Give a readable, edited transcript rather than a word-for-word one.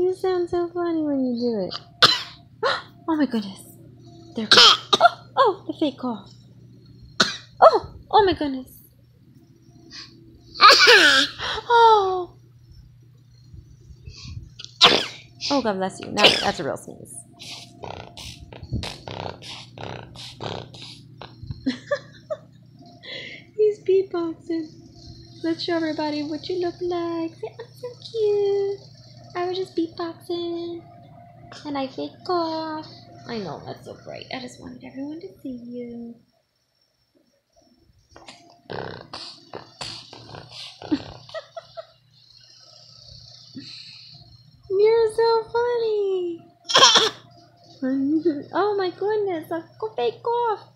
You sound so funny when you do it. Oh my goodness. There it goes. Oh, the fake cough. Oh my goodness. Oh. Oh, God bless you. Now that's a real sneeze. He's beatboxing. Let's show everybody what you look like. Say, I'm so cute. I was just beatboxing. And I fake cough. I know, that's so bright. I just wanted everyone to see you. You're so funny. Oh my goodness, a fake cough.